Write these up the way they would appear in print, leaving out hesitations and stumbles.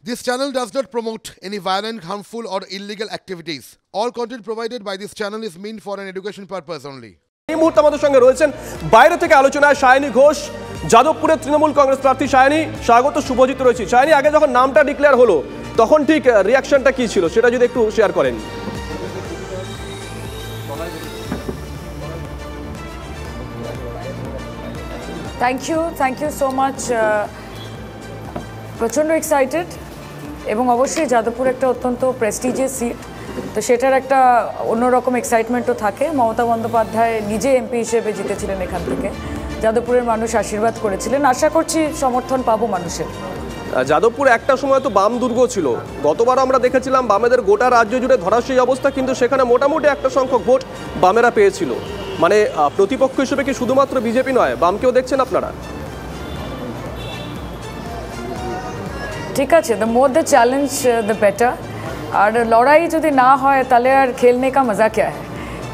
This channel does not promote any violent, harmful, or illegal activities. All content provided by this channel is meant for an education purpose only. এই মুহূর্তে আমাদের সঙ্গে রয়েছেন বাইরে থেকে আলোচনায় সায়নী ঘোষ, যাদবপুরের তৃণমূল কংগ্রেস প্রার্থী। সায়নী, স্বাগত। শুভজিৎ রয়েছে। সায়নী, আগে যখন নামটা ডিক্লেয়ার হলো তখন ঠিক রিয়াকশনটা কি ছিল সেটা যদি একটু শেয়ার করেন। Thank you so much. প্রচণ্ড এক্সাইটেড এবং অবশ্যই যাদবপুর একটা অত্যন্ত প্রেস্টিজিয়াস সিট, তো সেটার একটা অন্যরকম এক্সাইটমেন্টও থাকে। মমতা বন্দ্যোপাধ্যায় নিজে এমপি হিসেবে জিতেছিলেন এখান থেকে, যাদবপুরের মানুষ আশীর্বাদ করেছিলেন, আশা করছি সমর্থন পাবো মানুষের। যাদবপুর একটা সময় তো বাম দুর্গ ছিল, গতবার আমরা দেখেছিলাম বামেদের গোটা রাজ্য জুড়ে ধরাশায়ী অবস্থা, কিন্তু সেখানে মোটামুটি একটা সংখ্যক ভোট বামেরা পেয়েছিল। মানে প্রতিপক্ষ হিসেবে কি শুধুমাত্র বিজেপি নয়, বামকেও দেখছেন আপনারা? ঠিক আছে, the more the challenge the better. আর লড়াই যদি না হয় তাহলে আর খেলনে কা মজা ক্যা হ্যায়।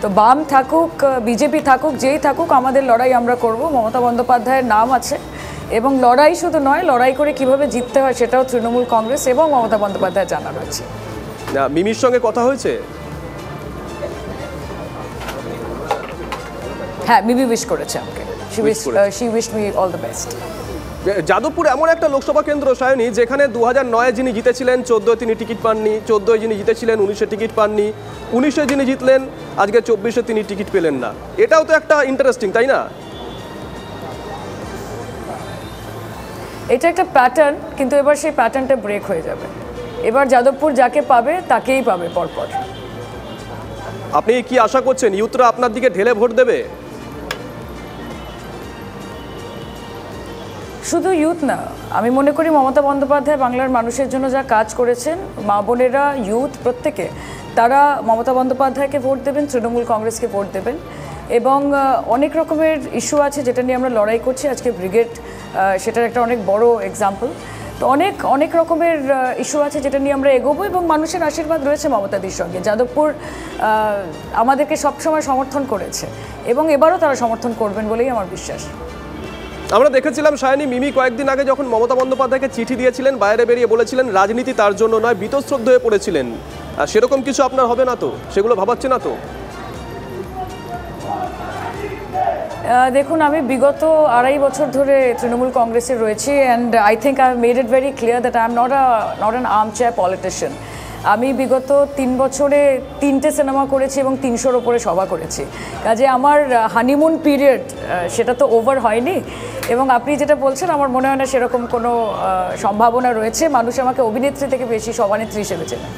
তো বাম থাকুক, বিজেপি থাকুক, যেই থাকুক, আমাদের লড়াই আমরা করব। মমতা বন্দ্যোপাধ্যায়ের নাম আছে এবং লড়াই শুধু নয়, লড়াই করে কিভাবে জিততে হয় সেটাও তৃণমূল কংগ্রেস এবং মমতা বন্দ্যোপাধ্যায় জানা রয়েছে। মিমির সঙ্গে কথা হয়েছে? হ্যাঁ, মিমি উইশ করেছে আমাকে। She wish me all the best. Jadavpur এমন একটা লোকসভা কেন্দ্র সায়নী, যেখানে 2009-এ যিনি জিতেছিলেন 14-এ তিনি টিকিট পাননি, 14-এ যিনি জিতেছিলেন 19-এ টিকিট পাননি, 19-এ যিনি জিতলেন আজকে 24-এ তিনি টিকিট পেলেন না। এটাও তো একটা ইন্টারেস্টিং, তাই না? এটা একটা প্যাটার্ন, কিন্তু এবার সেই প্যাটার্নটা ব্রেক হয়ে যাবে। এবার যাদবপুর যাকে পাবে তাকেই পাবে পরপর। আপনি কি আশা করছেন ইউথরা আপনার দিকে ঢেলে ভোট দেবে? শুধু ইউথ না, আমি মনে করি মমতা বন্দ্যোপাধ্যায় বাংলার মানুষের জন্য যা কাজ করেছেন, মা বোনেরা, ইউথ, প্রত্যেকে তারা মমতা বন্দ্যোপাধ্যায়কে ভোট দেবেন, তৃণমূল কংগ্রেসকে ভোট দেবেন। এবং অনেক রকমের ইস্যু আছে যেটা নিয়ে আমরা লড়াই করছি। আজকে ব্রিগেড সেটার একটা অনেক বড় এক্সাম্পল। তো অনেক রকমের ইস্যু আছে যেটা নিয়ে আমরা এগোবো এবং মানুষের আশীর্বাদ রয়েছে মমতাদির সঙ্গে। যাদবপুর আমাদেরকে সবসময় সমর্থন করেছে এবং এবারও তারা সমর্থন করবেন বলেই আমার বিশ্বাস। আমরা দেখেছিলাম সায়নী, মিমি কয়েকদিন আগে যখন মমতা বন্দ্যোপাধ্যায়কে চিঠি দিয়েছিলেন, বাইরে বেরিয়ে বলেছিলেন রাজনীতি তার জন্য নয়, বীতশ্রদ্ধ হয়ে পড়েছিলেন। সেরকম কিছু আপনার হবে না তো? সেগুলো ভাবাচ্ছে না তো? দেখুন, আমি বিগত 2.5 বছর ধরে তৃণমূল কংগ্রেসে রয়েছি and I think I made it very clear that I am not an arm chair politician. আমি বিগত 3 বছরে 3টে সিনেমা করেছি এবং 300-র ওপরে সভা করেছি। কাজে আমার হানিমুন পিরিয়ড সেটা তো ওভার হয়নি। এবং আপনি যেটা বলছেন, আমার মনে হয় না সেরকম কোনো সম্ভাবনা রয়েছে। মানুষ আমাকে অভিনেত্রী থেকে বেশি সভানেত্রী হিসেবে চেনে।